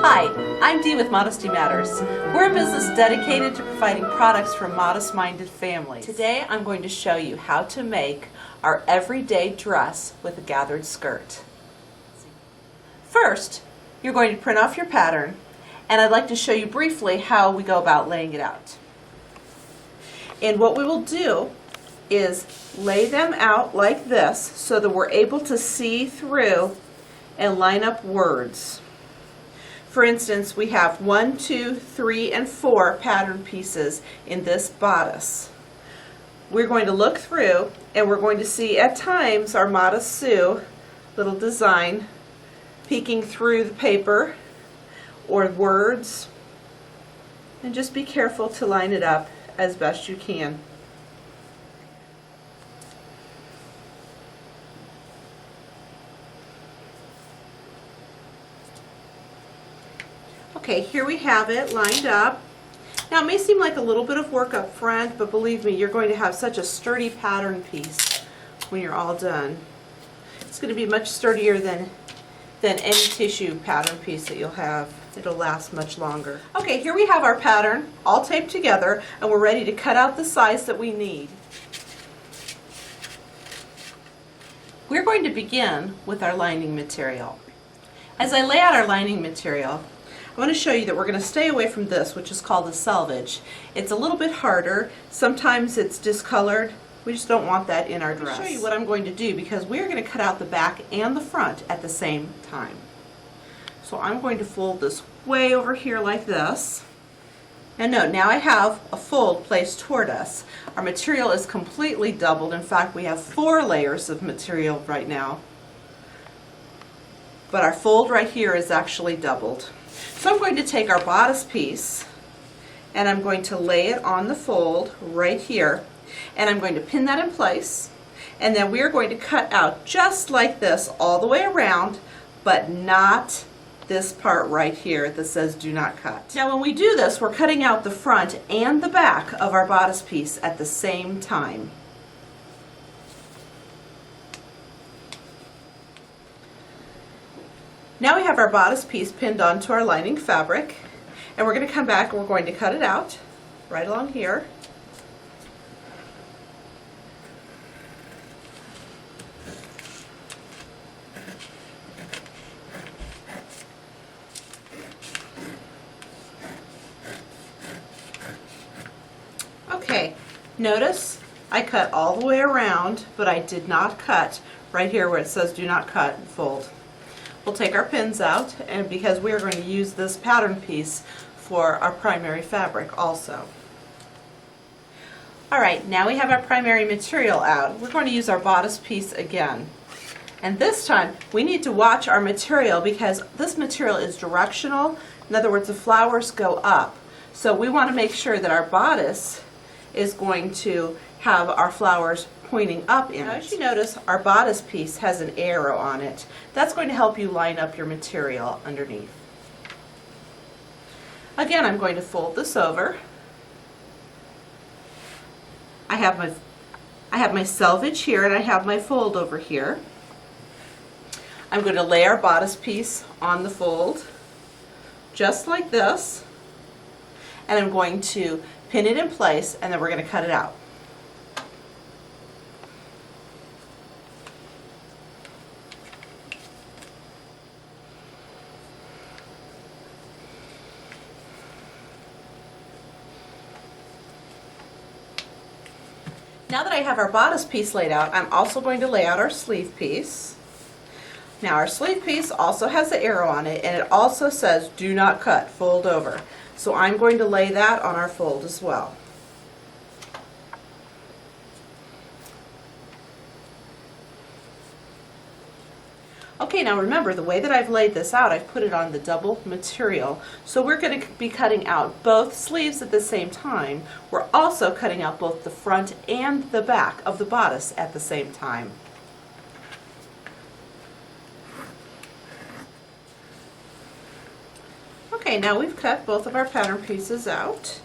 Hi, I'm Dee with Modesty Matters. We're a business dedicated to providing products for modest-minded families. Today I'm going to show you how to make our everyday dress with a gathered skirt. First, you're going to print off your pattern, and I'd like to show you briefly how we go about laying it out. And what we will do is lay them out like this so that we're able to see through and line up words. For instance, we have 1, 2, 3, and 4 pattern pieces in this bodice. We're going to look through and we're going to see at times our Modest Sue little design peeking through the paper or words, and just be careful to line it up as best you can. Okay, here we have it lined up. Now it may seem like a little bit of work up front, but believe me, you're going to have such a sturdy pattern piece when you're all done. It's going to be much sturdier than any tissue pattern piece that you'll have. It'll last much longer. Okay, here we have our pattern all taped together, and we're ready to cut out the size that we need. We're going to begin with our lining material. As I lay out our lining material, I want to show you that we're going to stay away from this, which is called the selvage. It's a little bit harder. Sometimes it's discolored. We just don't want that in our dress. I'll show you what I'm going to do because we're going to cut out the back and the front at the same time. So I'm going to fold this way over here like this. And note, now I have a fold placed toward us. Our material is completely doubled. In fact, we have 4 layers of material right now. But our fold right here is actually doubled. So I'm going to take our bodice piece and I'm going to lay it on the fold right here, and I'm going to pin that in place, and then we're going to cut out just like this all the way around, but not this part right here that says do not cut. Now when we do this, we're cutting out the front and the back of our bodice piece at the same time. Now we have our bodice piece pinned onto our lining fabric, and we're going to come back and we're going to cut it out right along here. Okay, notice I cut all the way around, but I did not cut right here where it says do not cut and fold. We'll take our pins out, and because we are going to use this pattern piece for our primary fabric also. Alright, now we have our primary material out. We're going to use our bodice piece again. And this time we need to watch our material because this material is directional. In other words, the flowers go up. So we want to make sure that our bodice is going to have our flowers pointing up in it. As you notice, our bodice piece has an arrow on it. That's going to help you line up your material underneath. Again, I'm going to fold this over. I have my selvage here and I have my fold over here. I'm going to lay our bodice piece on the fold just like this, and I'm going to pin it in place, and then we're going to cut it out. Now that I have our bodice piece laid out, I'm also going to lay out our sleeve piece. Now our sleeve piece also has the arrow on it, and it also says do not cut, fold over. So I'm going to lay that on our fold as well. Okay, now remember, the way that I've laid this out, I've put it on the double material. So we're going to be cutting out both sleeves at the same time. We're also cutting out both the front and the back of the bodice at the same time. Okay, now we've cut both of our pattern pieces out.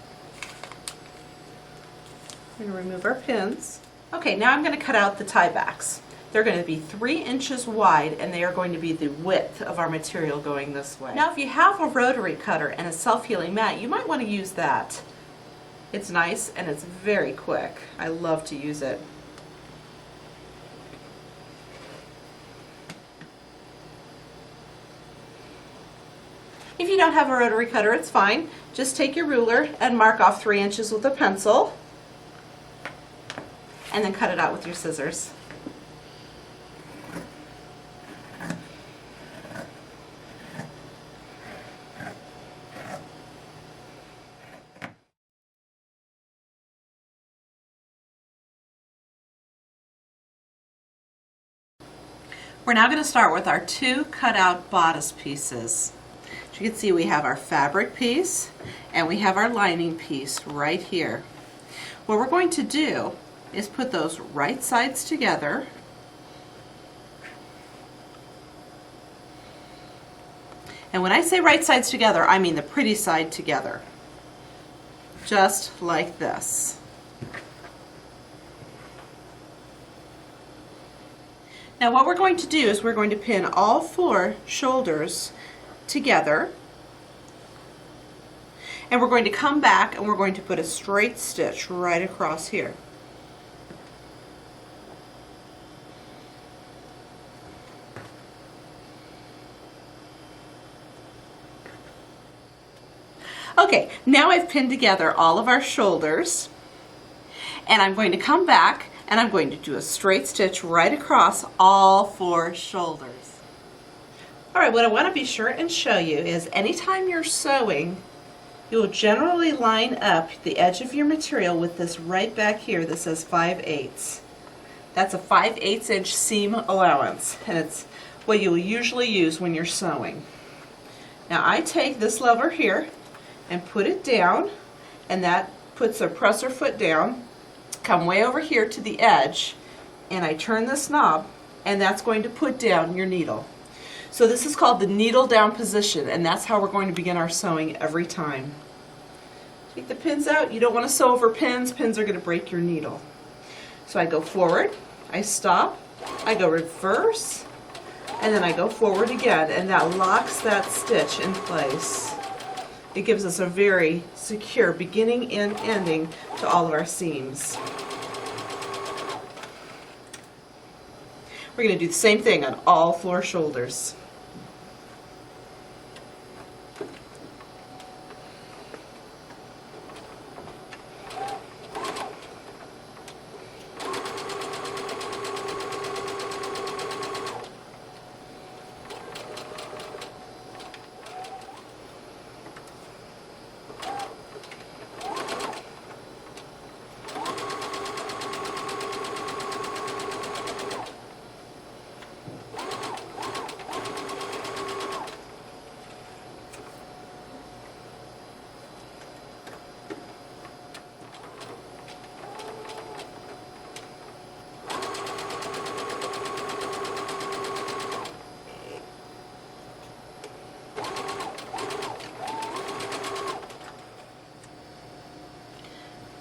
I'm going to remove our pins. Okay, now I'm going to cut out the tie backs. They're going to be 3 inches wide, and they are going to be the width of our material going this way. Now if you have a rotary cutter and a self-healing mat, you might want to use that. It's nice and it's very quick. I love to use it. If you don't have a rotary cutter, it's fine. Just take your ruler and mark off 3 inches with a pencil, and then cut it out with your scissors. We're now going to start with our 2 cutout bodice pieces. As you can see, we have our fabric piece and we have our lining piece right here. What we're going to do is put those right sides together, and when I say right sides together, I mean the pretty side together, just like this. Now what we're going to do is we're going to pin all 4 shoulders together, and we're going to come back and we're going to put a straight stitch right across here. Okay, now I've pinned together all of our shoulders, and I'm going to come back and I'm going to do a straight stitch right across all 4 shoulders. Alright, what I want to be sure and show you is anytime you're sewing, you'll generally line up the edge of your material with this right back here that says 5/8. That's a 5/8 inch seam allowance, and it's what you'll usually use when you're sewing. Now I take this lever here and put it down, and that puts a presser foot down. Come way over here to the edge, and I turn this knob, and that's going to put down your needle. So this is called the needle down position, and that's how we're going to begin our sewing every time. Take the pins out. You don't want to sew over pins. Pins are going to break your needle. So I go forward, I stop, I go reverse, and then I go forward again, and that locks that stitch in place. It gives us a very secure beginning and ending to all of our seams. We're going to do the same thing on all 4 shoulders.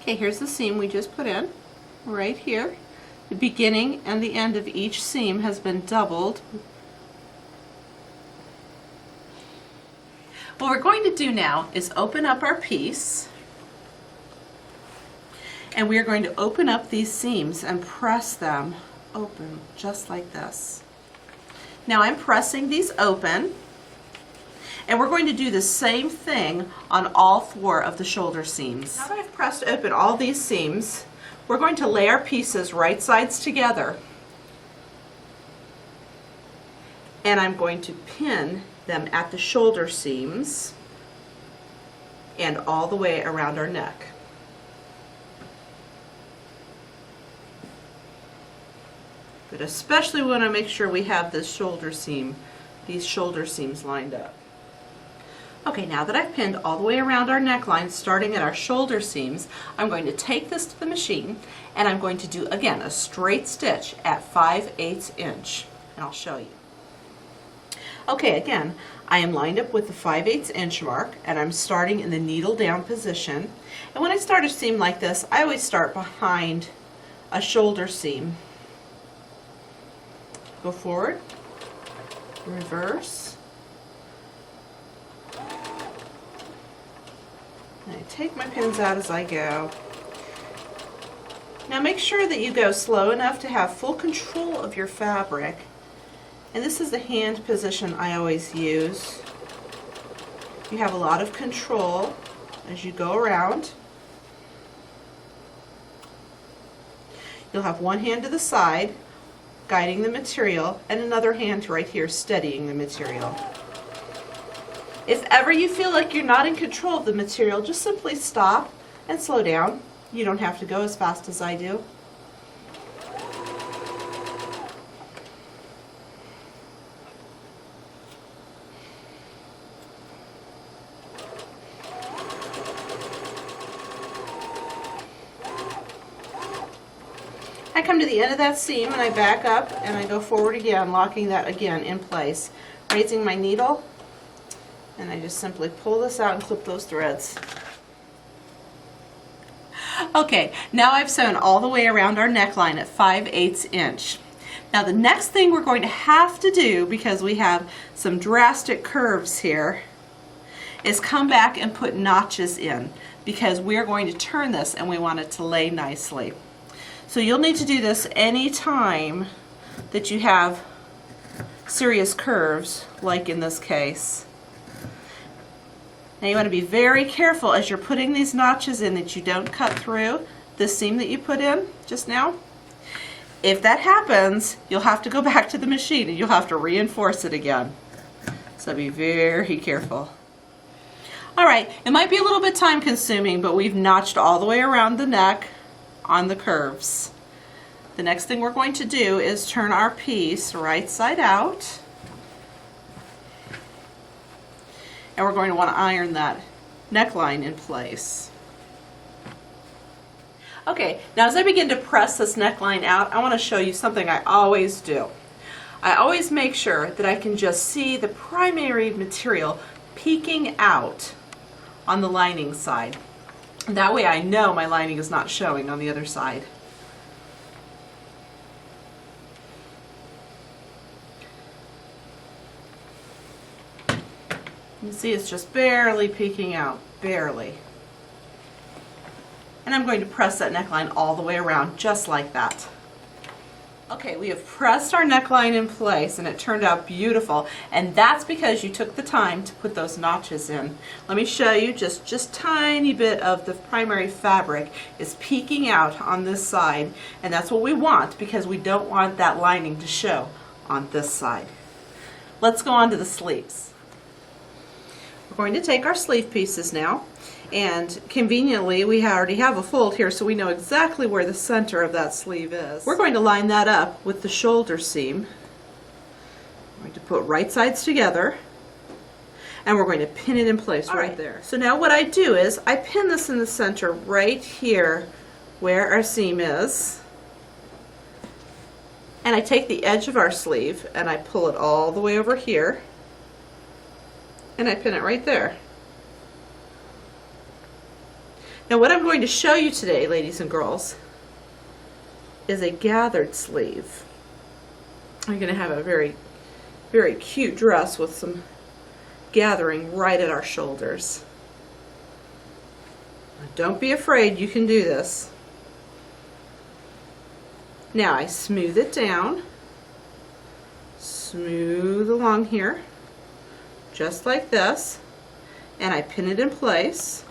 Okay, here's the seam we just put in, right here. The beginning and the end of each seam has been doubled. What we're going to do now is open up our piece, and we are going to open up these seams and press them open just like this. Now I'm pressing these open, and we're going to do the same thing on all 4 of the shoulder seams. Now that I've pressed open all these seams, we're going to lay our pieces right sides together, and I'm going to pin them at the shoulder seams and all the way around our neck. But especially we want to make sure we have this shoulder seam, these shoulder seams lined up. Okay, now that I've pinned all the way around our neckline, starting at our shoulder seams, I'm going to take this to the machine, and I'm going to do, again, a straight stitch at 5/8 inch, and I'll show you. Okay, again, I am lined up with the 5/8 inch mark, and I'm starting in the needle down position. And when I start a seam like this, I always start behind a shoulder seam. Go forward, reverse, and I take my pins out as I go. Now make sure that you go slow enough to have full control of your fabric. And this is the hand position I always use. You have a lot of control as you go around. You'll have one hand to the side, guiding the material, and another hand right here steadying the material. If ever you feel like you're not in control of the material, just simply stop and slow down. You don't have to go as fast as I do. I come to the end of that seam and I back up and I go forward again, locking that again in place. Raising my needle, and I just simply pull this out and clip those threads. Okay, now I've sewn all the way around our neckline at 5/8 inch. Now the next thing we're going to have to do, because we have some drastic curves here, is come back and put notches in, because we're going to turn this and we want it to lay nicely. So you'll need to do this any time that you have serious curves, like in this case. Now you want to be very careful as you're putting these notches in that you don't cut through the seam that you put in just now. If that happens, you'll have to go back to the machine and you'll have to reinforce it again. So be very careful. Alright, it might be a little bit time consuming, but we've notched all the way around the neck on the curves. The next thing we're going to do is turn our piece right side out. And we're going to want to iron that neckline in place. Okay, now as I begin to press this neckline out, I want to show you something I always do. I always make sure that I can just see the primary material peeking out on the lining side. That way I know my lining is not showing on the other side. You see it's just barely peeking out, barely. And I'm going to press that neckline all the way around, just like that. Okay, we have pressed our neckline in place and it turned out beautiful, and that's because you took the time to put those notches in. Let me show you, just tiny bit of the primary fabric is peeking out on this side, and that's what we want because we don't want that lining to show on this side. Let's go on to the sleeves. We're going to take our sleeve pieces now, and conveniently we already have a fold here so we know exactly where the center of that sleeve is. We're going to line that up with the shoulder seam. I'm going to put right sides together and we're going to pin it in place right there. So now what I do is I pin this in the center right here where our seam is, and I take the edge of our sleeve and I pull it all the way over here and I pin it right there. Now what I'm going to show you today, ladies and girls, is a gathered sleeve. I'm going to have a very, very cute dress with some gathering right at our shoulders. Now, don't be afraid, you can do this. Now I smooth it down, smooth along here, just like this, and I pin it in place.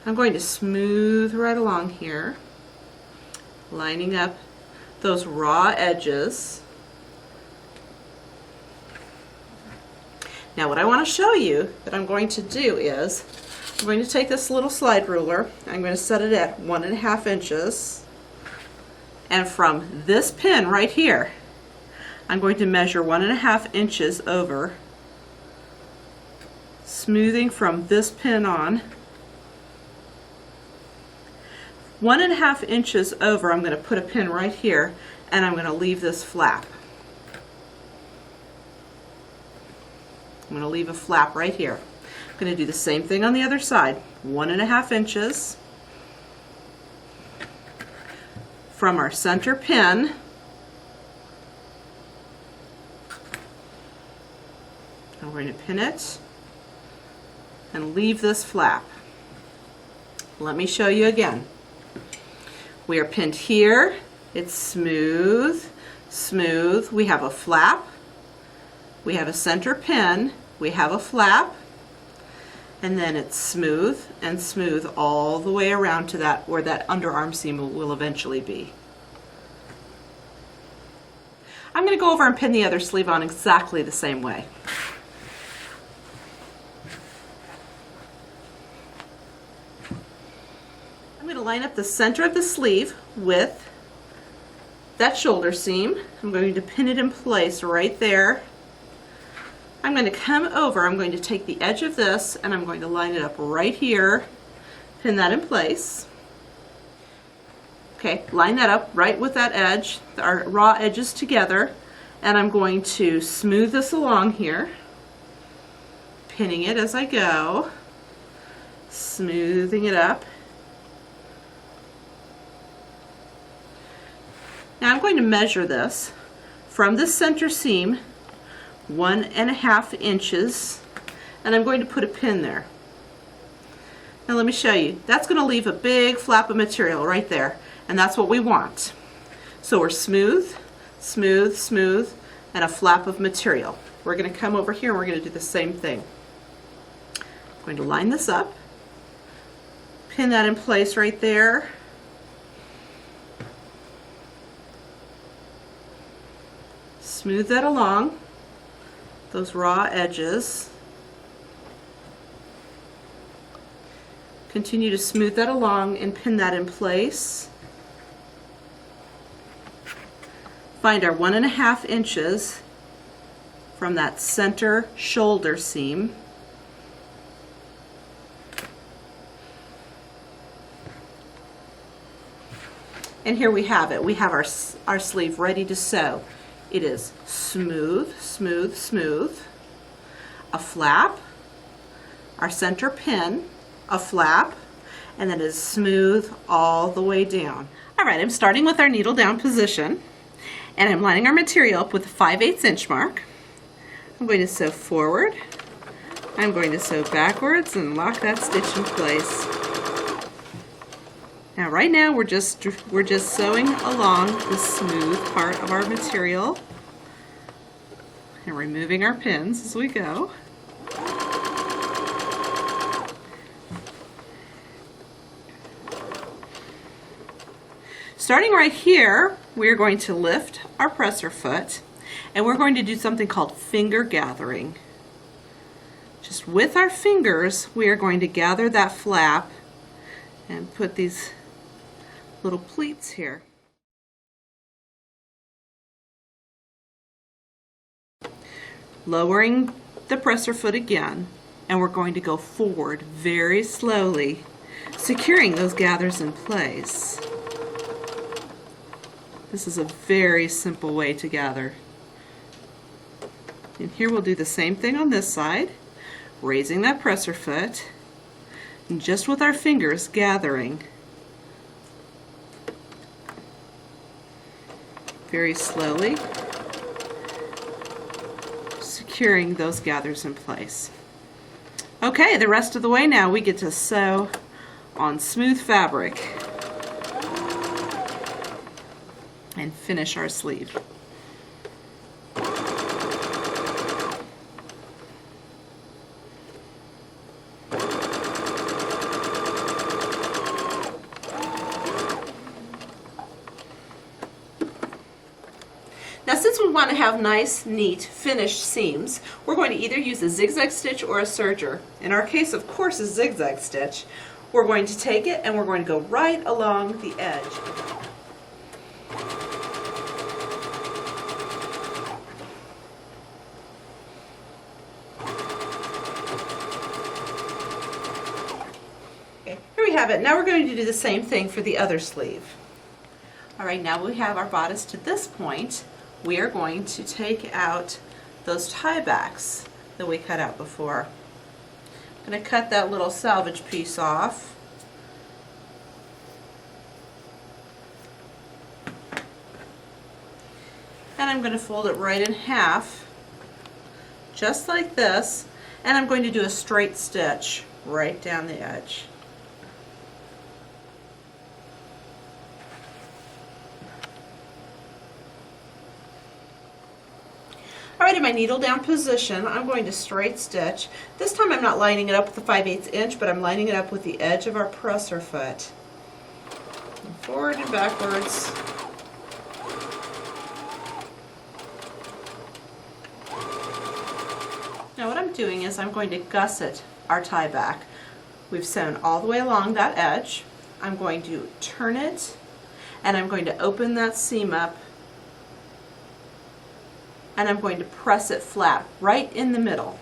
I'm going to smooth right along here, lining up those raw edges. Now what I want to show you that I'm going to do is I'm going to take this little slide ruler, I'm going to set it at 1.5 inches, and from this pin right here I'm going to measure 1.5 inches over, smoothing from this pin on. 1.5 inches over, I'm going to put a pin right here and I'm going to leave this flap. I'm going to leave a flap right here. I'm going to do the same thing on the other side. 1.5 inches from our center pin I'm going to pin it and leave this flap. Let me show you again. We are pinned here. It's smooth, smooth. We have a flap. We have a center pin. We have a flap. And then it's smooth and smooth all the way around to that where that underarm seam will eventually be. I'm going to go over and pin the other sleeve on exactly the same way. I'm going to line up the center of the sleeve with that shoulder seam. I'm going to pin it in place right there. I'm going to come over, I'm going to take the edge of this and I'm going to line it up right here, pin that in place. Okay, line that up right with that edge, our raw edges together, and I'm going to smooth this along here, pinning it as I go, smoothing it up. Now I'm going to measure this from the center seam 1.5 inches, and I'm going to put a pin there. Now let me show you. That's going to leave a big flap of material right there, and that's what we want. So we're smooth, smooth, smooth, and a flap of material. We're going to come over here and we're going to do the same thing. I'm going to line this up, pin that in place right there. Smooth that along, those raw edges. Continue to smooth that along and pin that in place. Find our 1.5 inches from that center shoulder seam. And here we have it. We have our sleeve ready to sew. It is smooth, smooth, smooth, a flap, our center pin, a flap, and then it is smooth all the way down. All right, I'm starting with our needle down position, and I'm lining our material up with a 5/8 inch mark. I'm going to sew forward, I'm going to sew backwards and lock that stitch in place. Now right now we're just sewing along the smooth part of our material and removing our pins as we go. Starting right here, we're going to lift our presser foot and we're going to do something called finger gathering. Just with our fingers, we are going to gather that flap and put these little pleats here. Lowering the presser foot again, and we're going to go forward very slowly, securing those gathers in place. This is a very simple way to gather. And here we'll do the same thing on this side, raising that presser foot, and just with our fingers gathering. Very slowly, securing those gathers in place. Okay, the rest of the way now we get to sew on smooth fabric and finish our sleeve. Now since we want to have nice, neat, finished seams, we're going to either use a zigzag stitch or a serger. In our case, of course, a zigzag stitch. We're going to take it and we're going to go right along the edge. Okay, here we have it. Now we're going to do the same thing for the other sleeve. All right, now we have our bodice to this point. We are going to take out those tie backs that we cut out before. I'm going to cut that little salvage piece off. And I'm going to fold it right in half just like this, and I'm going to do a straight stitch right down the edge. Alright, in my needle down position, I'm going to straight stitch. This time I'm not lining it up with the 5/8 inch, but I'm lining it up with the edge of our presser foot. And forward and backwards. Now what I'm doing is I'm going to gusset our tie back. We've sewn all the way along that edge. I'm going to turn it, and I'm going to open that seam up, and I'm going to press it flat right in the middle.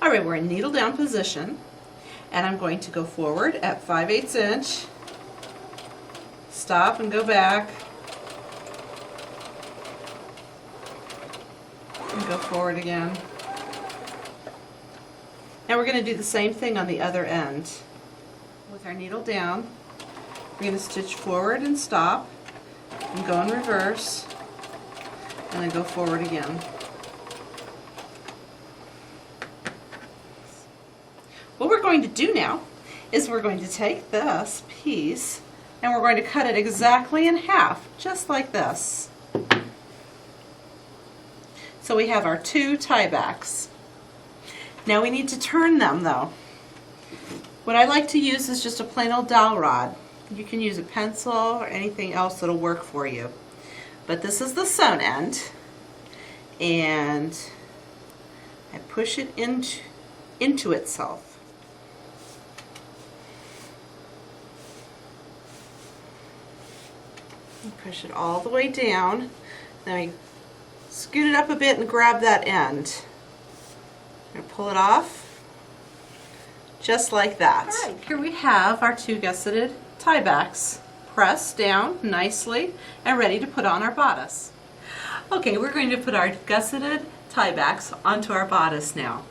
Alright, we're in needle down position, and I'm going to go forward at 5/8 inch, stop and go back, and go forward again. Now we're going to do the same thing on the other end. With our needle down, we're going to stitch forward and stop, and go in reverse, and then go forward again. What we're going to do now is we're going to take this piece and we're going to cut it exactly in half, just like this. So we have our two tie backs. Now we need to turn them though. What I like to use is just a plain old dowel rod. You can use a pencil or anything else that'll work for you. But this is the sewn end, and I push it into itself. Push it all the way down. Then I scoot it up a bit and grab that end. I'm going to pull it off just like that. Alright, here we have our two gusseted tie backs pressed down nicely and ready to put on our bodice. Okay, we're going to put our gusseted tie backs onto our bodice now.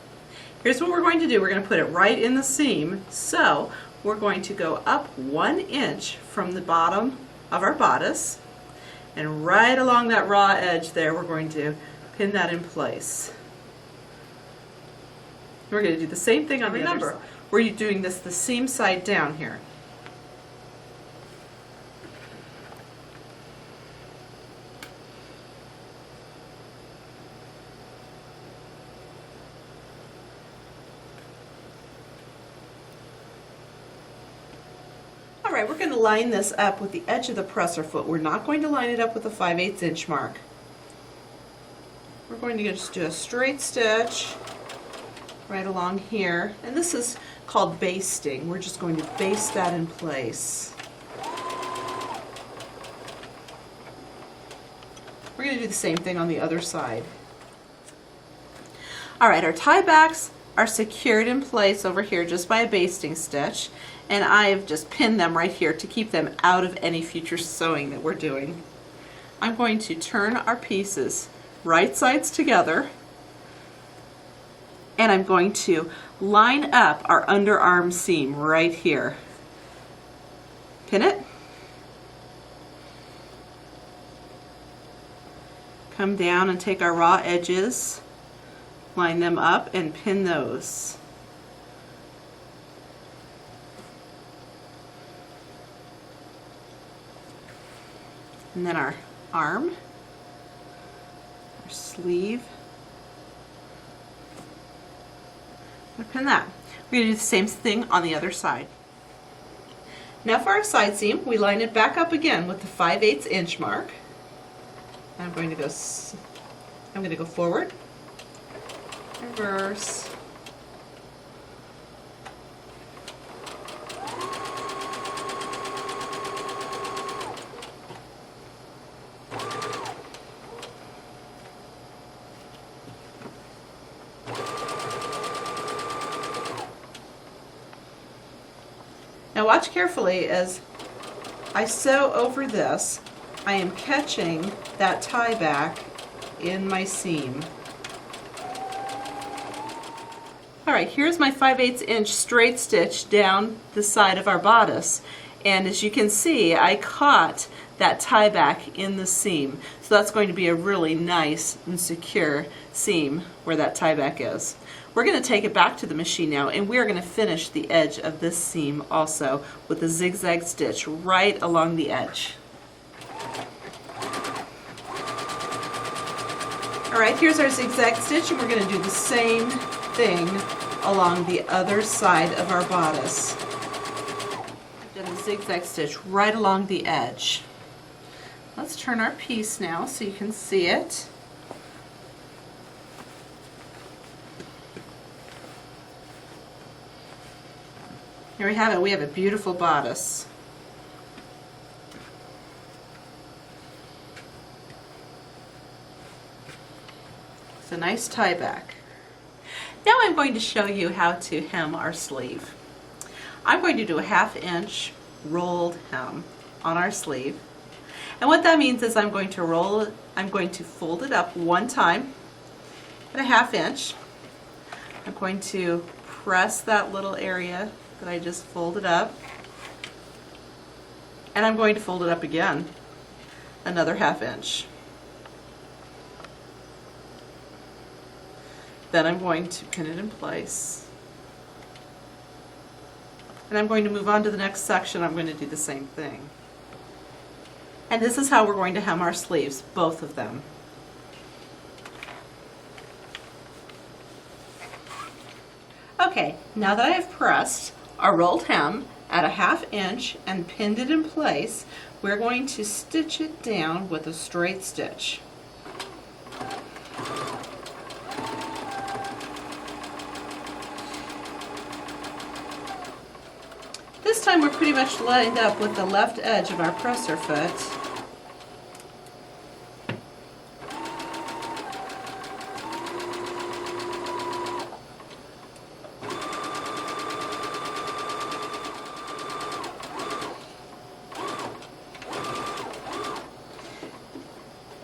Here's what we're going to do. We're going to put it right in the seam. So we're going to go up 1 inch from the bottom of our bodice, and right along that raw edge there we're going to pin that in place. We're going to do the same thing on the other side. We're doing this the seam side down here. Alright, we're going to line this up with the edge of the presser foot. We're not going to line it up with the 5/8 inch mark. We're going to just do a straight stitch right along here, and this is called basting. We're just going to baste that in place. We're going to do the same thing on the other side. Alright, our tie backs are secured in place over here just by a basting stitch, and I've just pinned them right here to keep them out of any future sewing that we're doing. I'm going to turn our pieces right sides together, and I'm going to line up our underarm seam right here. Pin it, come down and take our raw edges, line them up and pin those. And then our arm, our sleeve, and pin that. We're going to do the same thing on the other side. Now for our side seam, we line it back up again with the 5/8 inch mark. I'm going to go forward, reverse, now watch carefully as I sew over this. I am catching that tie back in my seam. All right, here's my 5/8 inch straight stitch down the side of our bodice. And as you can see, I caught that tie back in the seam. So that's going to be a really nice and secure seam where that tie back is. We're going to take it back to the machine now, and we're going to finish the edge of this seam also with a zigzag stitch right along the edge. All right, here's our zigzag stitch, and we're going to do the same thing along the other side of our bodice. I've done the zigzag stitch right along the edge. Let's turn our piece now so you can see it. Here we have it. We have a beautiful bodice. It's a nice tie back. Now I'm going to show you how to hem our sleeve. I'm going to do a 1/2 inch rolled hem on our sleeve. And what that means is I'm going to fold it up one time at a 1/2 inch. I'm going to press that little area that I just folded up. And I'm going to fold it up again, another 1/2 inch. Then I'm going to pin it in place. And I'm going to move on to the next section. I'm going to do the same thing. And this is how we're going to hem our sleeves, both of them. Okay, now that I have pressed our rolled hem at a 1/2 inch and pinned it in place, we're going to stitch it down with a straight stitch. This time we're pretty much lined up with the left edge of our presser foot.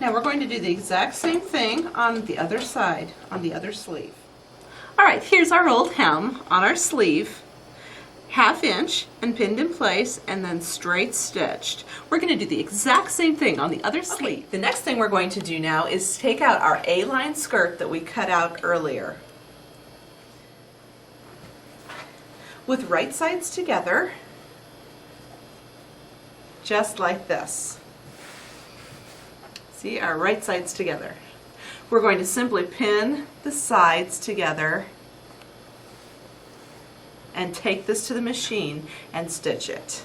Now we're going to do the exact same thing on the other side, on the other sleeve. All right, here's our rolled hem on our sleeve. 1/2 inch and pinned in place and then straight stitched. We're going to do the exact same thing on the other sleeve. The next thing we're going to do now is take out our A-line skirt that we cut out earlier. With right sides together, just like this. See, our right sides together. We're going to simply pin the sides together and take this to the machine and stitch it.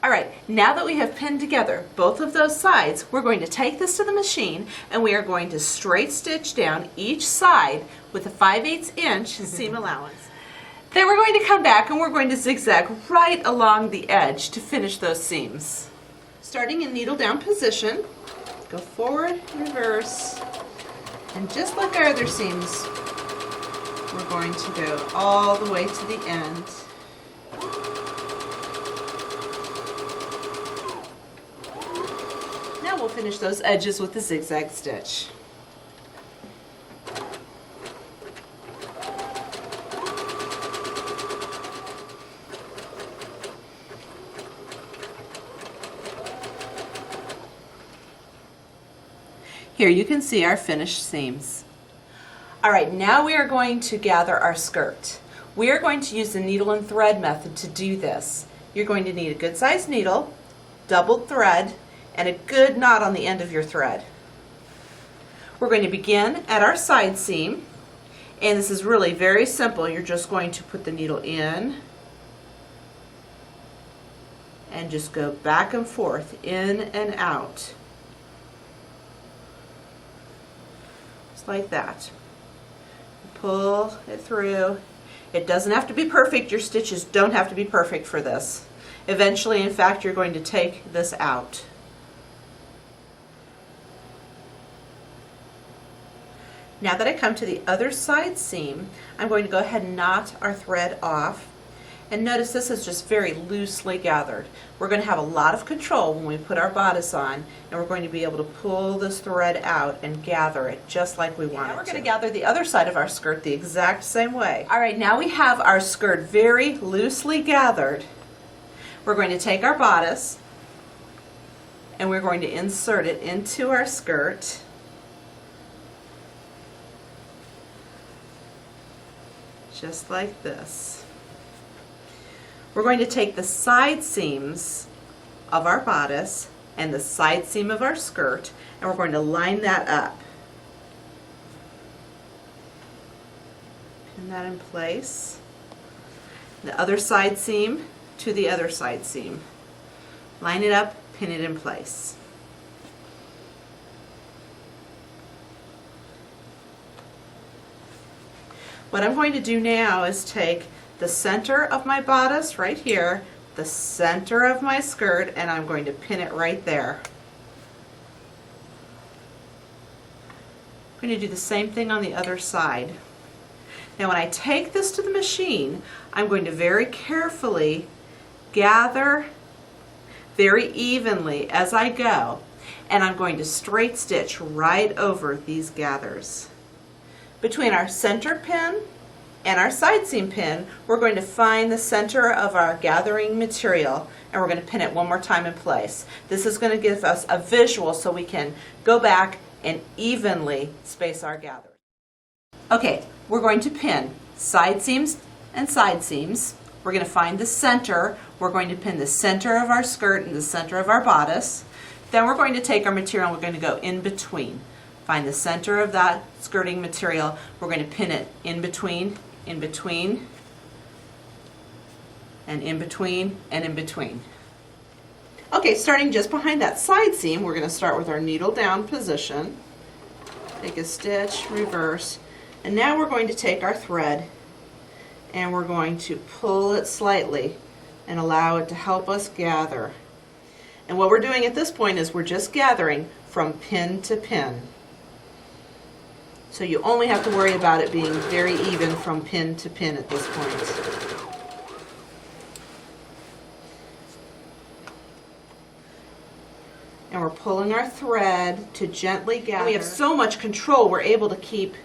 All right, now that we have pinned together both of those sides, we're going to take this to the machine and we are going to straight stitch down each side with a 5/8 inch seam allowance. Then we're going to come back and we're going to zigzag right along the edge to finish those seams. Starting in needle down position, go forward, reverse, and just like our other seams, we're going to go all the way to the end. Now we'll finish those edges with the zigzag stitch. Here you can see our finished seams. All right, now we are going to gather our skirt. We are going to use the needle and thread method to do this. You're going to need a good sized needle, doubled thread, and a good knot on the end of your thread. We're going to begin at our side seam, and this is really very simple. You're just going to put the needle in and just go back and forth, in and out. Just like that. Pull it through. It doesn't have to be perfect. Your stitches don't have to be perfect for this. Eventually, in fact, you're going to take this out. Now that I come to the other side seam, I'm going to go ahead and knot our thread off. And notice this is just very loosely gathered. We're going to have a lot of control when we put our bodice on, and we're going to be able to pull this thread out and gather it just like we want it to. Now we're going to gather the other side of our skirt the exact same way. All right, now we have our skirt very loosely gathered. We're going to take our bodice and we're going to insert it into our skirt. Just like this. We're going to take the side seams of our bodice and the side seam of our skirt, and we're going to line that up. Pin that in place. The other side seam to the other side seam. Line it up, pin it in place. What I'm going to do now is take the center of my bodice right here, the center of my skirt, and I'm going to pin it right there. I'm going to do the same thing on the other side. Now when I take this to the machine, I'm going to very carefully gather very evenly as I go, and I'm going to straight stitch right over these gathers. Between our center pin and our side seam pin, we're going to find the center of our gathering material, and we're going to pin it one more time in place. This is going to give us a visual so we can go back and evenly space our gathers. Okay, we're going to pin side seams and side seams. We're going to find the center. We're going to pin the center of our skirt and the center of our bodice. Then we're going to take our material and we're going to go in between. Find the center of that skirting material. We're going to pin it in between, and in between, and in between. Okay, starting just behind that side seam, we're going to start with our needle down position. Take a stitch, reverse, and now we're going to take our thread and we're going to pull it slightly and allow it to help us gather. And what we're doing at this point is we're just gathering from pin to pin. So you only have to worry about it being very even from pin to pin at this point. And we're pulling our thread to gently gather. We have so much control, we're able to keep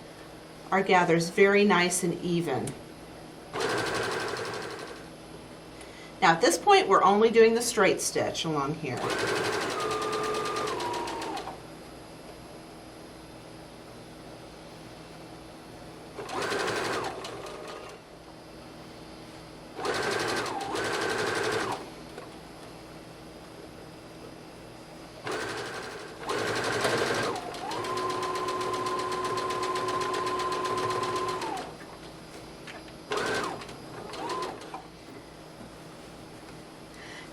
our gathers very nice and even. Now at this point we're only doing the straight stitch along here.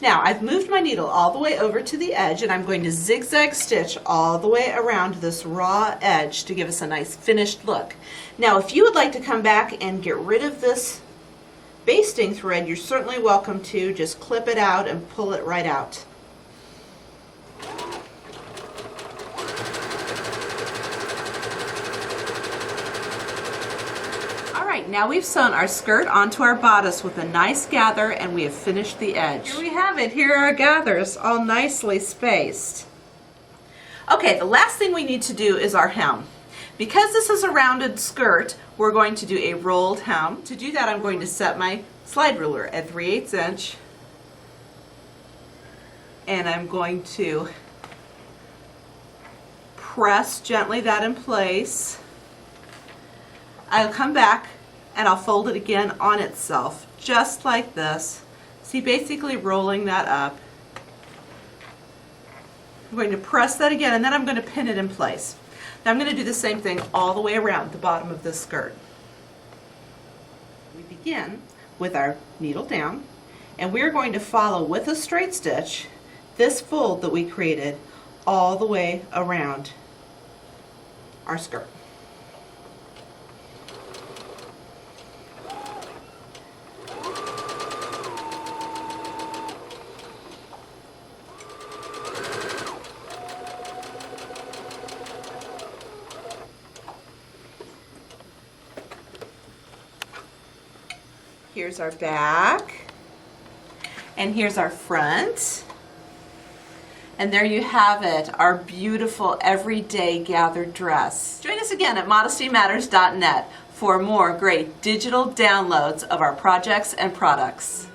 Now I've moved my needle all the way over to the edge, and I'm going to zigzag stitch all the way around this raw edge to give us a nice finished look. Now if you would like to come back and get rid of this basting thread, you're certainly welcome to. Just clip it out and pull it right out. Alright, now we've sewn our skirt onto our bodice with a nice gather, and we have finished the edge. Here we have it. Here are our gathers, all nicely spaced. Okay, the last thing we need to do is our hem. Because this is a rounded skirt, we're going to do a rolled hem. To do that, I'm going to set my slide ruler at 3/8 inch, and I'm going to press gently that in place. I'll come back and I'll fold it again on itself, just like this. See, basically rolling that up. I'm going to press that again, and then I'm going to pin it in place. Now I'm going to do the same thing all the way around the bottom of this skirt. We begin with our needle down, and we're going to follow with a straight stitch this fold that we created all the way around our skirt. here's our back, and here's our front. And there you have it, our beautiful everyday gathered dress. Join us again at ModestyMatters.net for more great digital downloads of our projects and products.